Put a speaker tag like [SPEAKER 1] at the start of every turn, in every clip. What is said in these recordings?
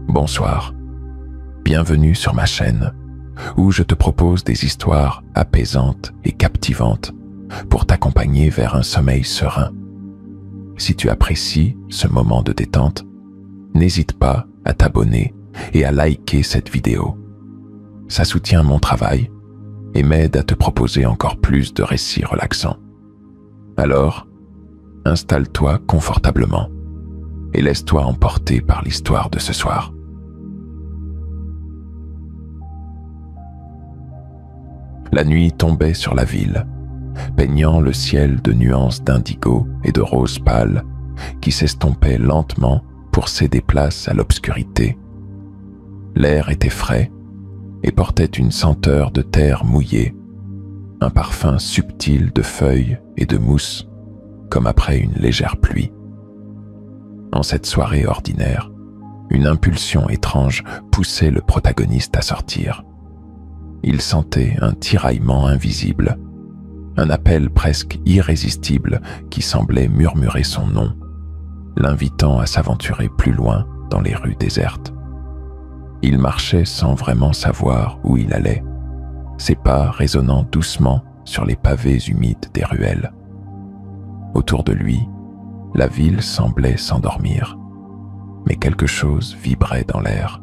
[SPEAKER 1] Bonsoir, bienvenue sur ma chaîne, où je te propose des histoires apaisantes et captivantes pour t'accompagner vers un sommeil serein. Si tu apprécies ce moment de détente, n'hésite pas à t'abonner et à liker cette vidéo. Ça soutient mon travail et m'aide à te proposer encore plus de récits relaxants. Alors, installe-toi confortablement et laisse-toi emporter par l'histoire de ce soir. La nuit tombait sur la ville, peignant le ciel de nuances d'indigo et de rose pâle qui s'estompaient lentement pour céder place à l'obscurité. L'air était frais et portait une senteur de terre mouillée, un parfum subtil de feuilles et de mousse, comme après une légère pluie. En cette soirée ordinaire, une impulsion étrange poussait le protagoniste à sortir. Il sentait un tiraillement invisible, un appel presque irrésistible qui semblait murmurer son nom, l'invitant à s'aventurer plus loin dans les rues désertes. Il marchait sans vraiment savoir où il allait, ses pas résonnant doucement sur les pavés humides des ruelles. Autour de lui, la ville semblait s'endormir, mais quelque chose vibrait dans l'air,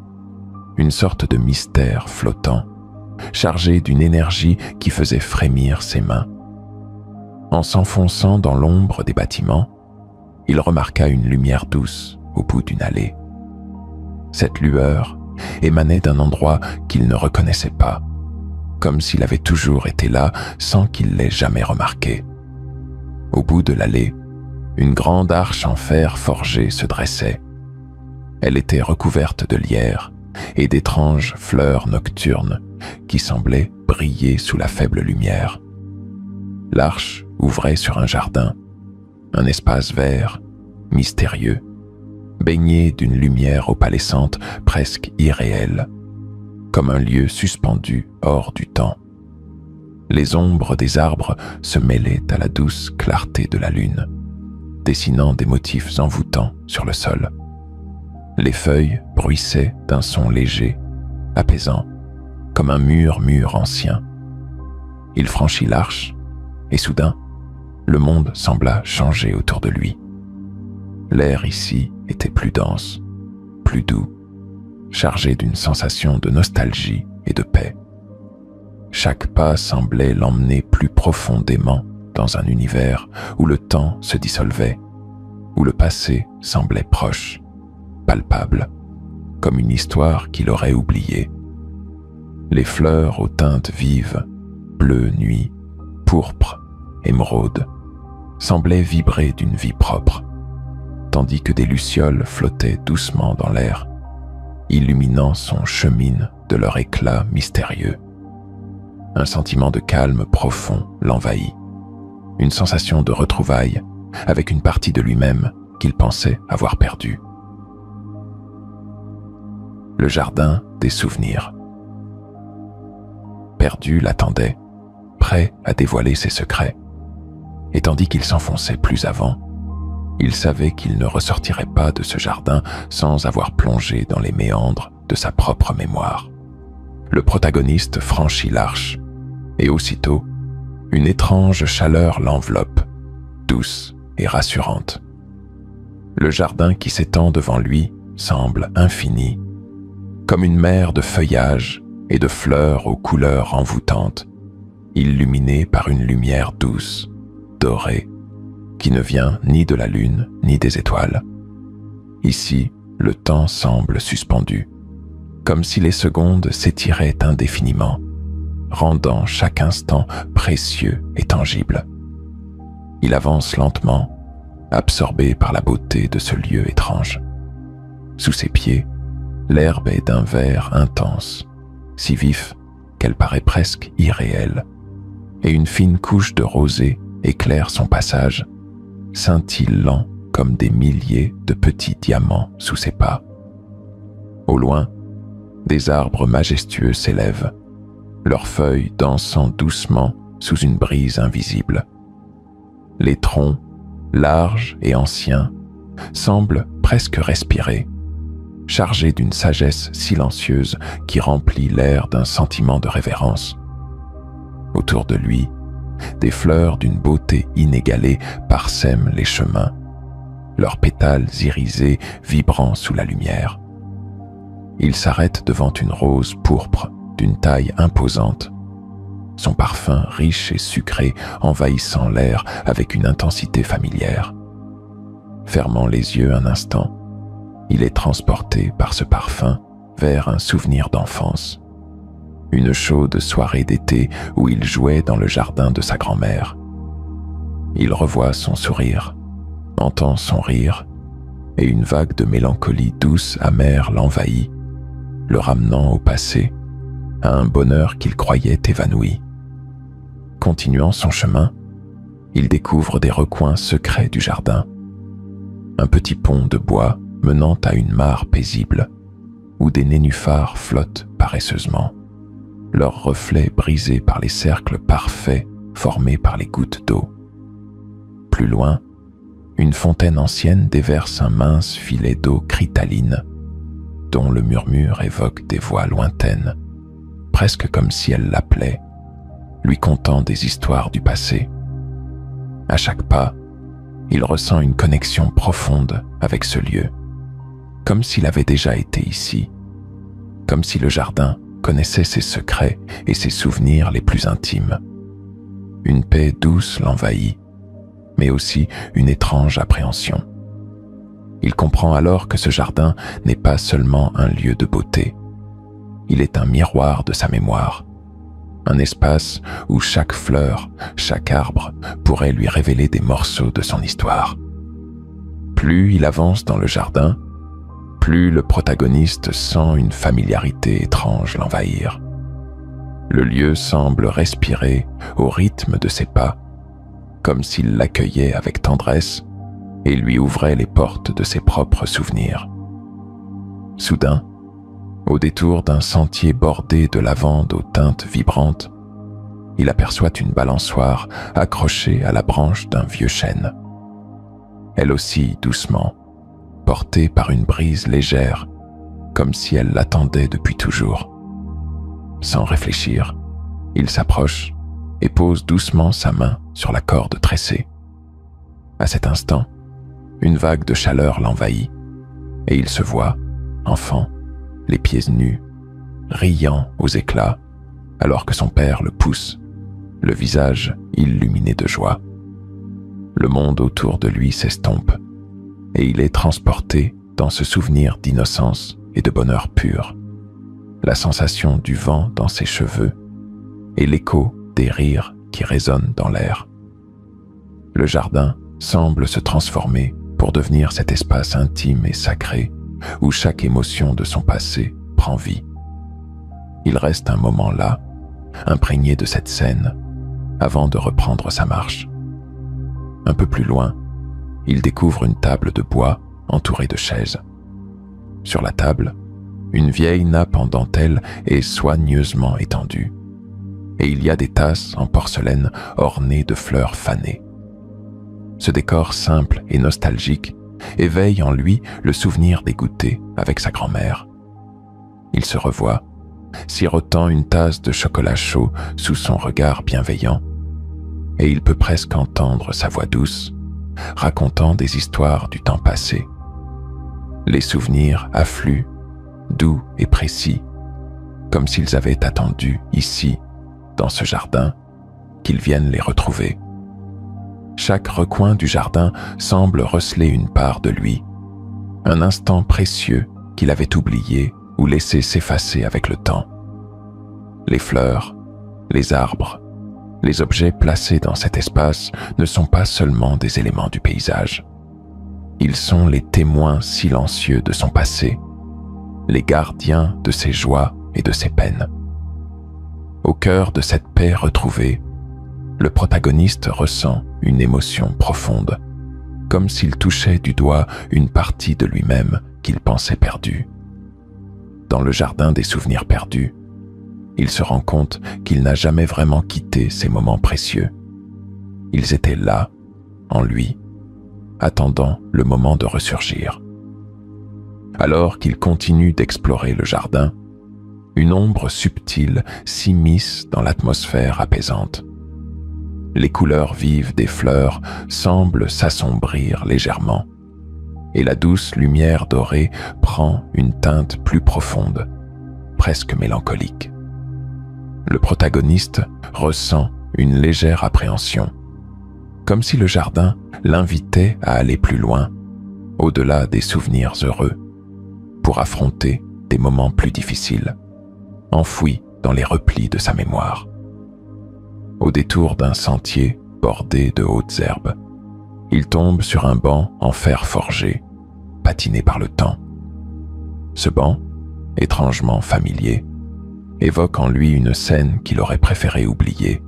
[SPEAKER 1] une sorte de mystère flottant, chargé d'une énergie qui faisait frémir ses mains. En s'enfonçant dans l'ombre des bâtiments, il remarqua une lumière douce au bout d'une allée. Cette lueur émanait d'un endroit qu'il ne reconnaissait pas, comme s'il avait toujours été là sans qu'il l'ait jamais remarqué. Au bout de l'allée, une grande arche en fer forgé se dressait. Elle était recouverte de lierre et d'étranges fleurs nocturnes qui semblaient briller sous la faible lumière. L'arche ouvrait sur un jardin, un espace vert, mystérieux, baigné d'une lumière opalescente presque irréelle, comme un lieu suspendu hors du temps. Les ombres des arbres se mêlaient à la douce clarté de la lune, dessinant des motifs envoûtants sur le sol. Les feuilles bruissaient d'un son léger, apaisant, comme un murmure ancien. Il franchit l'arche, et soudain, le monde sembla changer autour de lui. L'air ici était plus dense, plus doux, chargé d'une sensation de nostalgie et de paix. Chaque pas semblait l'emmener plus profondément dans un univers où le temps se dissolvait, où le passé semblait proche, palpable, comme une histoire qu'il aurait oubliée. Les fleurs aux teintes vives, bleu nuit, pourpre, émeraude, semblaient vibrer d'une vie propre, tandis que des lucioles flottaient doucement dans l'air, illuminant son chemin de leur éclat mystérieux. Un sentiment de calme profond l'envahit, une sensation de retrouvailles avec une partie de lui-même qu'il pensait avoir perdue. Le jardin des souvenirs. Perdu l'attendait, prêt à dévoiler ses secrets. Et tandis qu'il s'enfonçait plus avant, il savait qu'il ne ressortirait pas de ce jardin sans avoir plongé dans les méandres de sa propre mémoire. Le protagoniste franchit l'arche, et aussitôt, une étrange chaleur l'enveloppe, douce et rassurante. Le jardin qui s'étend devant lui semble infini, comme une mer de feuillage et de fleurs aux couleurs envoûtantes, illuminée par une lumière douce, dorée, qui ne vient ni de la lune ni des étoiles. Ici, le temps semble suspendu, comme si les secondes s'étiraient indéfiniment, rendant chaque instant précieux et tangible. Il avance lentement, absorbé par la beauté de ce lieu étrange. Sous ses pieds, l'herbe est d'un vert intense, si vif qu'elle paraît presque irréelle, et une fine couche de rosée éclaire son passage, scintillant comme des milliers de petits diamants sous ses pas. Au loin, des arbres majestueux s'élèvent, leurs feuilles dansant doucement sous une brise invisible. Les troncs, larges et anciens, semblent presque respirer, chargé d'une sagesse silencieuse qui remplit l'air d'un sentiment de révérence. Autour de lui, des fleurs d'une beauté inégalée parsèment les chemins, leurs pétales irisés vibrant sous la lumière. Il s'arrête devant une rose pourpre d'une taille imposante, son parfum riche et sucré envahissant l'air avec une intensité familière. Fermant les yeux un instant, il est transporté par ce parfum vers un souvenir d'enfance. Une chaude soirée d'été où il jouait dans le jardin de sa grand-mère. Il revoit son sourire, entend son rire, et une vague de mélancolie douce amère l'envahit, le ramenant au passé, à un bonheur qu'il croyait évanoui. Continuant son chemin, il découvre des recoins secrets du jardin. Un petit pont de bois menant à une mare paisible, où des nénuphars flottent paresseusement, leurs reflets brisés par les cercles parfaits formés par les gouttes d'eau. Plus loin, une fontaine ancienne déverse un mince filet d'eau cristalline, dont le murmure évoque des voix lointaines, presque comme si elles l'appelaient, lui contant des histoires du passé. À chaque pas, il ressent une connexion profonde avec ce lieu, comme s'il avait déjà été ici, comme si le jardin connaissait ses secrets et ses souvenirs les plus intimes. Une paix douce l'envahit, mais aussi une étrange appréhension. Il comprend alors que ce jardin n'est pas seulement un lieu de beauté. Il est un miroir de sa mémoire, un espace où chaque fleur, chaque arbre pourrait lui révéler des morceaux de son histoire. Plus il avance dans le jardin, plus le protagoniste sent une familiarité étrange l'envahir. Le lieu semble respirer au rythme de ses pas, comme s'il l'accueillait avec tendresse et lui ouvrait les portes de ses propres souvenirs. Soudain, au détour d'un sentier bordé de lavandes aux teintes vibrantes, il aperçoit une balançoire accrochée à la branche d'un vieux chêne. Elle oscille doucement, portée par une brise légère, comme si elle l'attendait depuis toujours. Sans réfléchir, il s'approche et pose doucement sa main sur la corde tressée. À cet instant, une vague de chaleur l'envahit, et il se voit, enfant, les pieds nus, riant aux éclats, alors que son père le pousse, le visage illuminé de joie. Le monde autour de lui s'estompe, et il est transporté dans ce souvenir d'innocence et de bonheur pur, la sensation du vent dans ses cheveux et l'écho des rires qui résonnent dans l'air. Le jardin semble se transformer pour devenir cet espace intime et sacré où chaque émotion de son passé prend vie. Il reste un moment là, imprégné de cette scène, avant de reprendre sa marche. Un peu plus loin, il découvre une table de bois entourée de chaises. Sur la table, une vieille nappe en dentelle est soigneusement étendue, et il y a des tasses en porcelaine ornées de fleurs fanées. Ce décor simple et nostalgique éveille en lui le souvenir des goûters avec sa grand-mère. Il se revoit, sirotant une tasse de chocolat chaud sous son regard bienveillant, et il peut presque entendre sa voix douce, racontant des histoires du temps passé. Les souvenirs affluent, doux et précis, comme s'ils avaient attendu ici, dans ce jardin, qu'ils viennent les retrouver. Chaque recoin du jardin semble receler une part de lui, un instant précieux qu'il avait oublié ou laissé s'effacer avec le temps. Les fleurs, les arbres, les objets placés dans cet espace ne sont pas seulement des éléments du paysage. Ils sont les témoins silencieux de son passé, les gardiens de ses joies et de ses peines. Au cœur de cette paix retrouvée, le protagoniste ressent une émotion profonde, comme s'il touchait du doigt une partie de lui-même qu'il pensait perdue. Dans le jardin des souvenirs perdus, il se rend compte qu'il n'a jamais vraiment quitté ces moments précieux. Ils étaient là, en lui, attendant le moment de ressurgir. Alors qu'il continue d'explorer le jardin, une ombre subtile s'immisce dans l'atmosphère apaisante. Les couleurs vives des fleurs semblent s'assombrir légèrement, et la douce lumière dorée prend une teinte plus profonde, presque mélancolique. Le protagoniste ressent une légère appréhension, comme si le jardin l'invitait à aller plus loin, au-delà des souvenirs heureux, pour affronter des moments plus difficiles, enfouis dans les replis de sa mémoire. Au détour d'un sentier bordé de hautes herbes, il tombe sur un banc en fer forgé, patiné par le temps. Ce banc, étrangement familier, évoque en lui une scène qu'il aurait préféré oublier.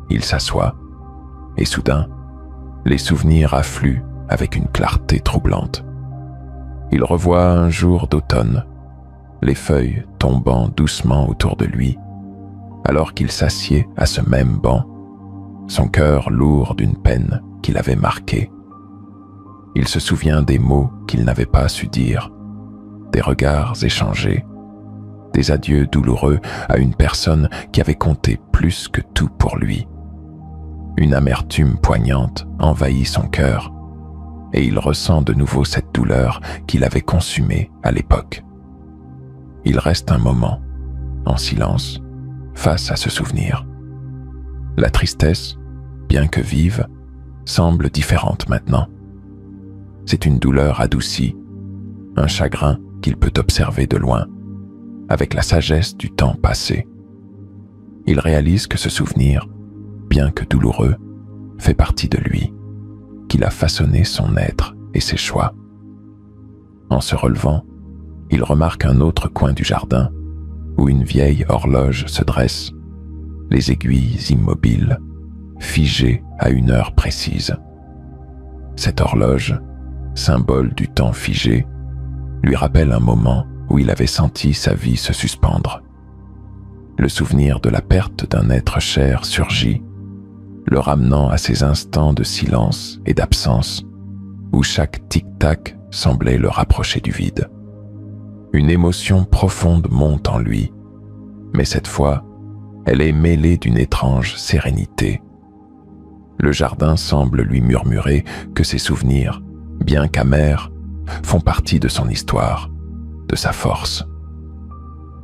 [SPEAKER 1] Il s'assoit, et soudain, les souvenirs affluent avec une clarté troublante. Il revoit un jour d'automne, les feuilles tombant doucement autour de lui, alors qu'il s'assied à ce même banc, son cœur lourd d'une peine qui l'avait marqué. Il se souvient des mots qu'il n'avait pas su dire, des regards échangés, des adieux douloureux à une personne qui avait compté plus que tout pour lui. Une amertume poignante envahit son cœur, et il ressent de nouveau cette douleur qu'il avait consumée à l'époque. Il reste un moment, en silence, face à ce souvenir. La tristesse, bien que vive, semble différente maintenant. C'est une douleur adoucie, un chagrin qu'il peut observer de loin, avec la sagesse du temps passé. Il réalise que ce souvenir, bien que douloureux, fait partie de lui, qu'il a façonné son être et ses choix. En se relevant, il remarque un autre coin du jardin, où une vieille horloge se dresse, les aiguilles immobiles, figées à une heure précise. Cette horloge, symbole du temps figé, lui rappelle un moment où il avait senti sa vie se suspendre. Le souvenir de la perte d'un être cher surgit, le ramenant à ces instants de silence et d'absence, où chaque tic-tac semblait le rapprocher du vide. Une émotion profonde monte en lui, mais cette fois, elle est mêlée d'une étrange sérénité. Le jardin semble lui murmurer que ses souvenirs, bien qu'amers, font partie de son histoire, de sa force.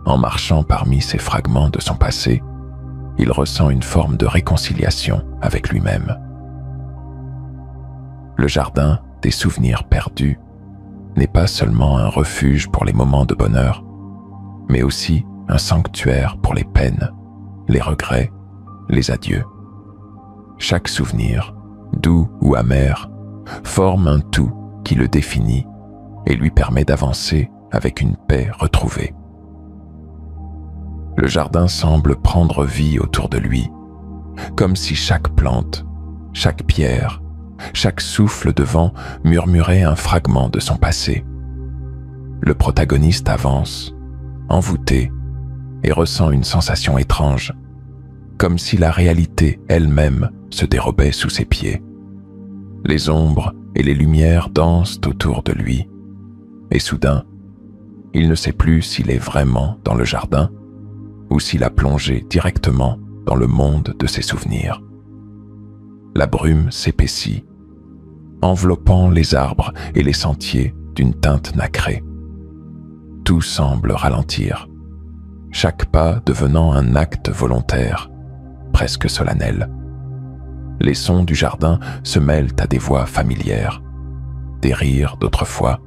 [SPEAKER 1] En marchant parmi ces fragments de son passé, il ressent une forme de réconciliation avec lui-même. Le jardin des souvenirs perdus n'est pas seulement un refuge pour les moments de bonheur, mais aussi un sanctuaire pour les peines, les regrets, les adieux. Chaque souvenir, doux ou amer, forme un tout qui le définit et lui permet d'avancer avec une paix retrouvée. Le jardin semble prendre vie autour de lui, comme si chaque plante, chaque pierre, chaque souffle de vent murmurait un fragment de son passé. Le protagoniste avance, envoûté, et ressent une sensation étrange, comme si la réalité elle-même se dérobait sous ses pieds. Les ombres et les lumières dansent autour de lui, et soudain, il ne sait plus s'il est vraiment dans le jardin ou s'il a plongé directement dans le monde de ses souvenirs. La brume s'épaissit, enveloppant les arbres et les sentiers d'une teinte nacrée. Tout semble ralentir, chaque pas devenant un acte volontaire, presque solennel. Les sons du jardin se mêlent à des voix familières, des rires d'autrefois,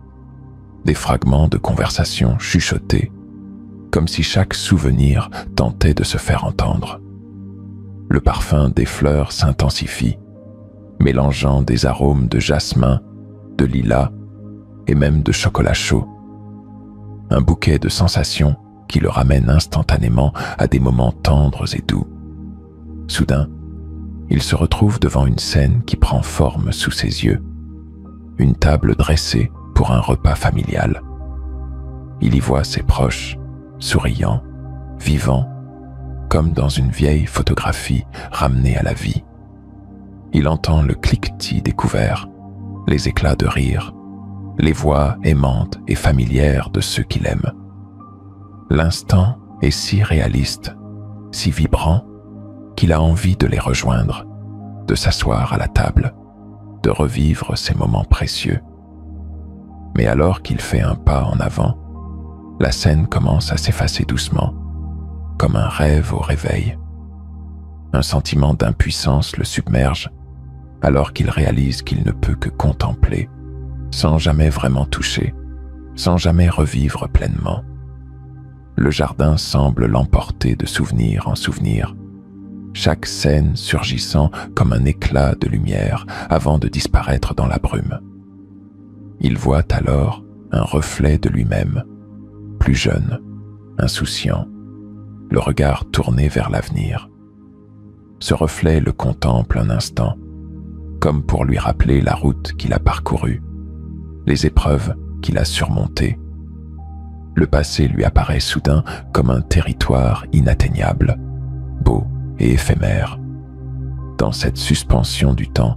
[SPEAKER 1] des fragments de conversation chuchotés, comme si chaque souvenir tentait de se faire entendre. Le parfum des fleurs s'intensifie, mélangeant des arômes de jasmin, de lilas et même de chocolat chaud. Un bouquet de sensations qui le ramène instantanément à des moments tendres et doux. Soudain, il se retrouve devant une scène qui prend forme sous ses yeux. Une table dressée pour un repas familial. Il y voit ses proches, souriants, vivants, comme dans une vieille photographie ramenée à la vie. Il entend le cliquetis des couverts, les éclats de rire, les voix aimantes et familières de ceux qu'il aime. L'instant est si réaliste, si vibrant, qu'il a envie de les rejoindre, de s'asseoir à la table, de revivre ces moments précieux. Mais alors qu'il fait un pas en avant, la scène commence à s'effacer doucement, comme un rêve au réveil. Un sentiment d'impuissance le submerge, alors qu'il réalise qu'il ne peut que contempler, sans jamais vraiment toucher, sans jamais revivre pleinement. Le jardin semble l'emporter de souvenir en souvenir, chaque scène surgissant comme un éclat de lumière avant de disparaître dans la brume. Il voit alors un reflet de lui-même, plus jeune, insouciant, le regard tourné vers l'avenir. Ce reflet le contemple un instant, comme pour lui rappeler la route qu'il a parcourue, les épreuves qu'il a surmontées. Le passé lui apparaît soudain comme un territoire inatteignable, beau et éphémère. Dans cette suspension du temps,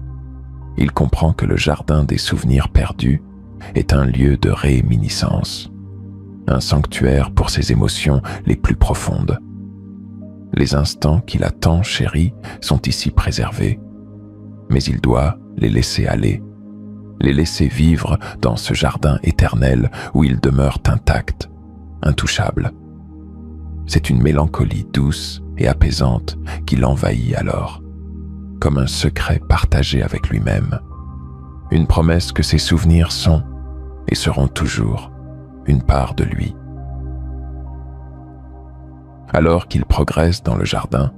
[SPEAKER 1] il comprend que le jardin des souvenirs perdus est un lieu de réminiscence, un sanctuaire pour ses émotions les plus profondes. Les instants qu'il a tant chéris sont ici préservés, mais il doit les laisser aller, les laisser vivre dans ce jardin éternel où ils demeurent intacts, intouchables. C'est une mélancolie douce et apaisante qui l'envahit alors, comme un secret partagé avec lui-même, une promesse que ses souvenirs sont et seront toujours une part de lui. Alors qu'il progresse dans le jardin,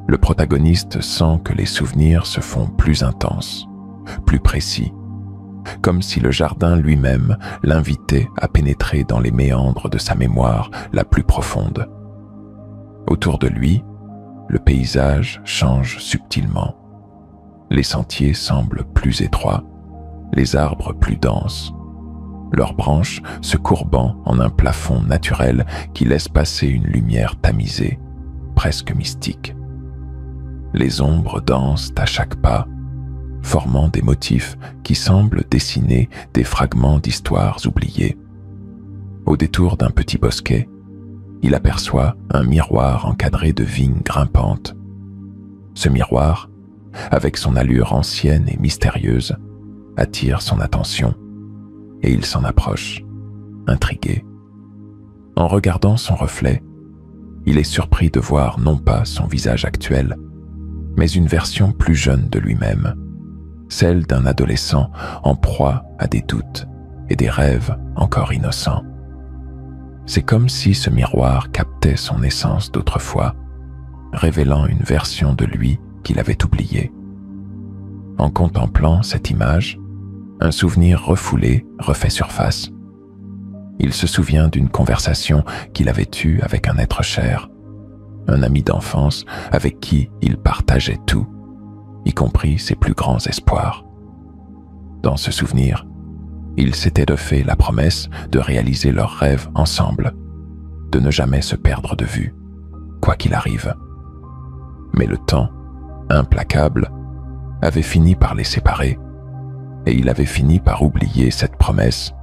[SPEAKER 1] le protagoniste sent que les souvenirs se font plus intenses, plus précis, comme si le jardin lui-même l'invitait à pénétrer dans les méandres de sa mémoire la plus profonde. Autour de lui, le paysage change subtilement. Les sentiers semblent plus étroits, les arbres plus denses, leurs branches se courbant en un plafond naturel qui laisse passer une lumière tamisée, presque mystique. Les ombres dansent à chaque pas, formant des motifs qui semblent dessiner des fragments d'histoires oubliées. Au détour d'un petit bosquet, il aperçoit un miroir encadré de vignes grimpantes. Ce miroir, avec son allure ancienne et mystérieuse, attire son attention, et il s'en approche, intrigué. En regardant son reflet, il est surpris de voir non pas son visage actuel, mais une version plus jeune de lui-même, celle d'un adolescent en proie à des doutes et des rêves encore innocents. C'est comme si ce miroir captait son essence d'autrefois, révélant une version de lui qu'il avait oubliée. En contemplant cette image, un souvenir refoulé refait surface. Il se souvient d'une conversation qu'il avait eue avec un être cher, un ami d'enfance avec qui il partageait tout, y compris ses plus grands espoirs. Dans ce souvenir, ils s'étaient fait la promesse de réaliser leurs rêves ensemble, de ne jamais se perdre de vue, quoi qu'il arrive. Mais le temps, implacable, avait fini par les séparer, et il avait fini par oublier cette promesse,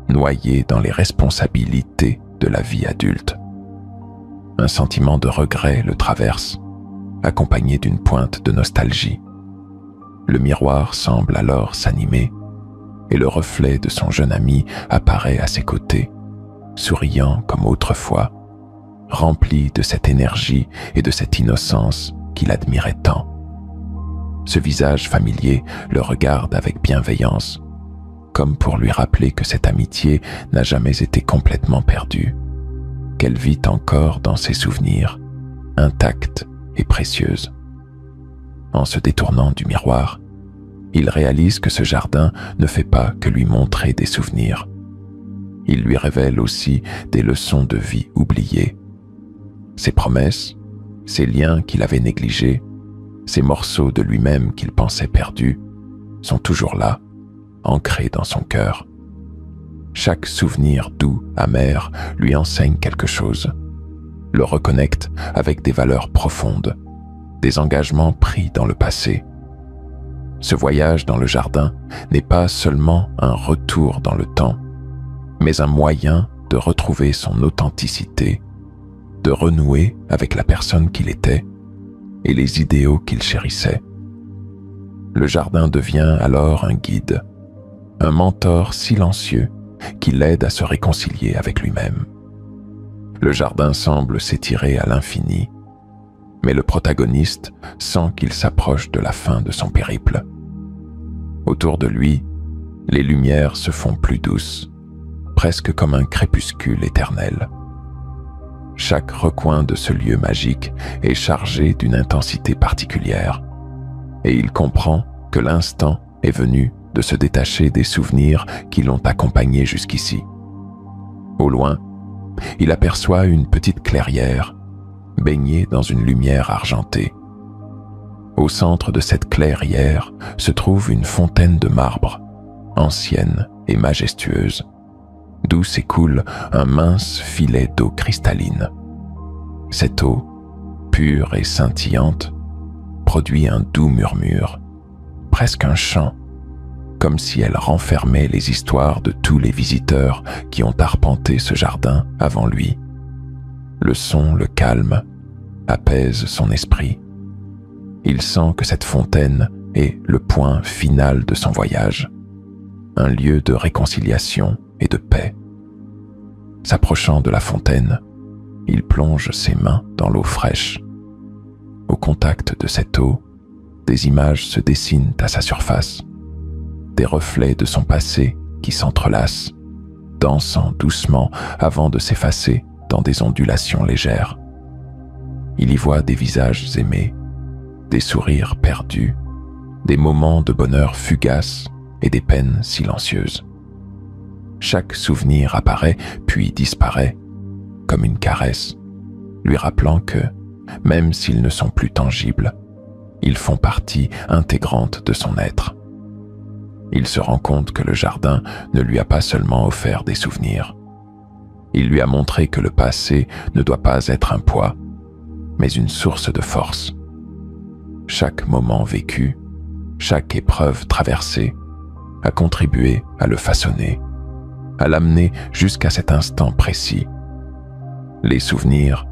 [SPEAKER 1] noyée dans les responsabilités de la vie adulte. Un sentiment de regret le traverse, accompagné d'une pointe de nostalgie. Le miroir semble alors s'animer, et le reflet de son jeune ami apparaît à ses côtés, souriant comme autrefois, rempli de cette énergie et de cette innocence qu'il admirait tant. Ce visage familier le regarde avec bienveillance, comme pour lui rappeler que cette amitié n'a jamais été complètement perdue, qu'elle vit encore dans ses souvenirs, intacte et précieuse. En se détournant du miroir, il réalise que ce jardin ne fait pas que lui montrer des souvenirs. Il lui révèle aussi des leçons de vie oubliées. Ses promesses, ces liens qu'il avait négligés, ces morceaux de lui-même qu'il pensait perdus, sont toujours là, ancrés dans son cœur. Chaque souvenir doux, amer, lui enseigne quelque chose, le reconnecte avec des valeurs profondes, des engagements pris dans le passé. ce voyage dans le jardin n'est pas seulement un retour dans le temps, mais un moyen de retrouver son authenticité, de renouer avec la personne qu'il était et les idéaux qu'il chérissait. Le jardin devient alors un guide, un mentor silencieux qui l'aide à se réconcilier avec lui-même. Le jardin semble s'étirer à l'infini, mais le protagoniste sent qu'il s'approche de la fin de son périple. Autour de lui, les lumières se font plus douces, presque comme un crépuscule éternel. Chaque recoin de ce lieu magique est chargé d'une intensité particulière, et il comprend que l'instant est venu de se détacher des souvenirs qui l'ont accompagné jusqu'ici. Au loin, il aperçoit une petite clairière, baignée dans une lumière argentée. Au centre de cette clairière se trouve une fontaine de marbre, ancienne et majestueuse, d'où s'écoule un mince filet d'eau cristalline. Cette eau, pure et scintillante, produit un doux murmure, presque un chant, comme si elle renfermait les histoires de tous les visiteurs qui ont arpenté ce jardin avant lui. Le son le calme, apaise son esprit. Il sent que cette fontaine est le point final de son voyage, un lieu de réconciliation et de paix. S'approchant de la fontaine, il plonge ses mains dans l'eau fraîche. Au contact de cette eau, des images se dessinent à sa surface, des reflets de son passé qui s'entrelacent, dansant doucement avant de s'effacer dans des ondulations légères. Il y voit des visages aimés, des sourires perdus, des moments de bonheur fugaces et des peines silencieuses. Chaque souvenir apparaît puis disparaît, comme une caresse, lui rappelant que, même s'ils ne sont plus tangibles, ils font partie intégrante de son être. Il se rend compte que le jardin ne lui a pas seulement offert des souvenirs. Il lui a montré que le passé ne doit pas être un poids, mais une source de force. Chaque moment vécu, chaque épreuve traversée, a contribué à le façonner, à l'amener jusqu'à cet instant précis. Les souvenirs,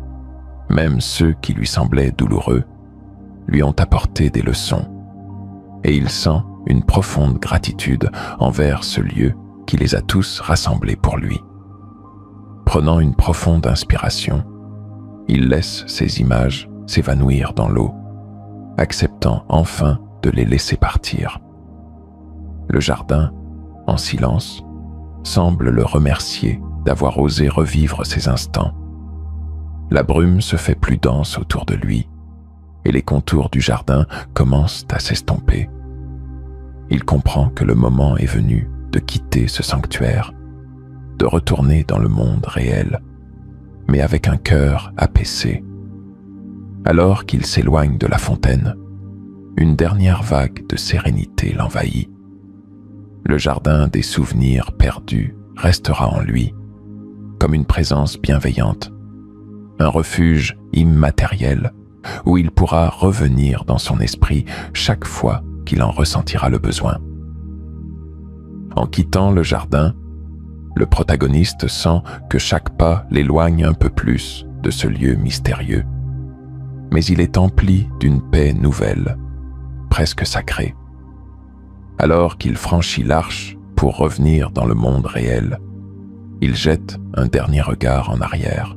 [SPEAKER 1] même ceux qui lui semblaient douloureux, lui ont apporté des leçons, et il sent une profonde gratitude envers ce lieu qui les a tous rassemblés pour lui. Prenant une profonde inspiration, il laisse ces images s'évanouir dans l'eau, acceptant enfin de les laisser partir. Le jardin, en silence, semble le remercier d'avoir osé revivre ces instants. La brume se fait plus dense autour de lui, et les contours du jardin commencent à s'estomper. Il comprend que le moment est venu de quitter ce sanctuaire, de retourner dans le monde réel, mais avec un cœur apaisé. Alors qu'il s'éloigne de la fontaine, une dernière vague de sérénité l'envahit. Le jardin des souvenirs perdus restera en lui, comme une présence bienveillante, un refuge immatériel où il pourra revenir dans son esprit chaque fois qu'il en ressentira le besoin. En quittant le jardin, le protagoniste sent que chaque pas l'éloigne un peu plus de ce lieu mystérieux. Mais il est empli d'une paix nouvelle, presque sacrée. Alors qu'il franchit l'arche pour revenir dans le monde réel, il jette un dernier regard en arrière.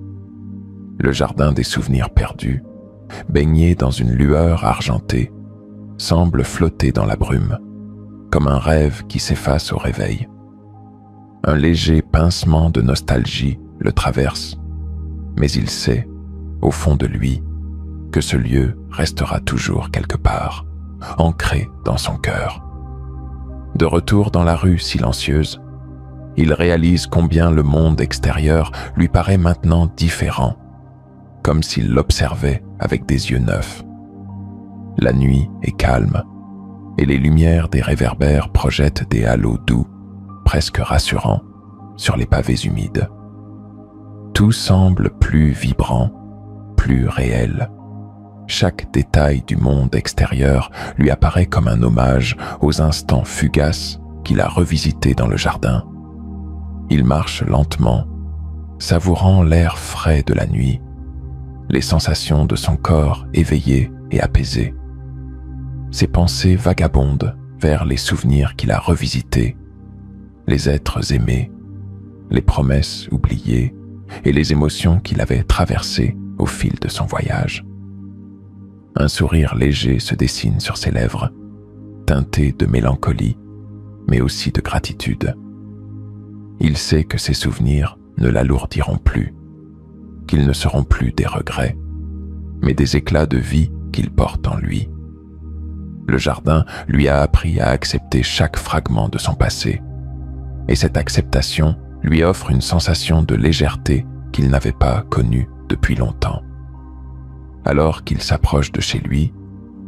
[SPEAKER 1] Le jardin des souvenirs perdus, baigné dans une lueur argentée, semble flotter dans la brume, comme un rêve qui s'efface au réveil. Un léger pincement de nostalgie le traverse, mais il sait, au fond de lui, que ce lieu restera toujours quelque part, ancré dans son cœur. De retour dans la rue silencieuse, il réalise combien le monde extérieur lui paraît maintenant différent, comme s'il l'observait avec des yeux neufs. La nuit est calme, et les lumières des réverbères projettent des halos doux, presque rassurants, sur les pavés humides. Tout semble plus vibrant, plus réel. Chaque détail du monde extérieur lui apparaît comme un hommage aux instants fugaces qu'il a revisités dans le jardin. Il marche lentement, savourant l'air frais de la nuit, les sensations de son corps éveillé et apaisé. Ses pensées vagabondent vers les souvenirs qu'il a revisités, les êtres aimés, les promesses oubliées et les émotions qu'il avait traversées au fil de son voyage. Un sourire léger se dessine sur ses lèvres, teinté de mélancolie, mais aussi de gratitude. Il sait que ses souvenirs ne l'alourdiront plus, qu'ils ne seront plus des regrets, mais des éclats de vie qu'il porte en lui. Le jardin lui a appris à accepter chaque fragment de son passé, et cette acceptation lui offre une sensation de légèreté qu'il n'avait pas connue depuis longtemps. Alors qu'il s'approche de chez lui,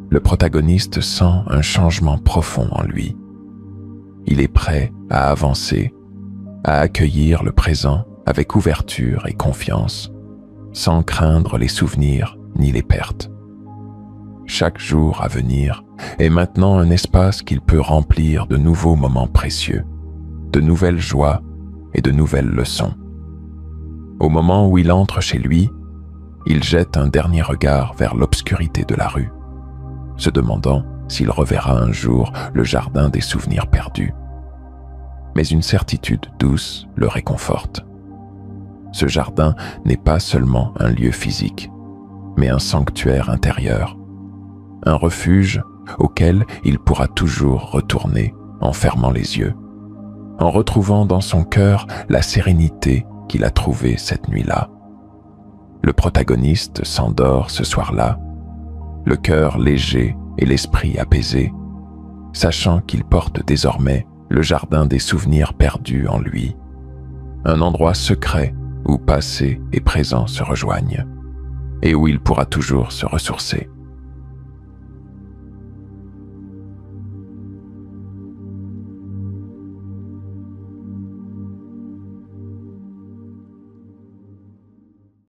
[SPEAKER 1] le protagoniste sent un changement profond en lui. Il est prêt à avancer, à accueillir le présent avec ouverture et confiance, sans craindre les souvenirs ni les pertes. Chaque jour à venir est maintenant un espace qu'il peut remplir de nouveaux moments précieux, de nouvelles joies et de nouvelles leçons. Au moment où il entre chez lui, il jette un dernier regard vers l'obscurité de la rue, se demandant s'il reverra un jour le jardin des souvenirs perdus. Mais une certitude douce le réconforte. Ce jardin n'est pas seulement un lieu physique, mais un sanctuaire intérieur, un refuge auquel il pourra toujours retourner en fermant les yeux, en retrouvant dans son cœur la sérénité qu'il a trouvée cette nuit-là. Le protagoniste s'endort ce soir-là, le cœur léger et l'esprit apaisé, sachant qu'il porte désormais le jardin des souvenirs perdus en lui, un endroit secret où passé et présent se rejoignent, et où il pourra toujours se ressourcer.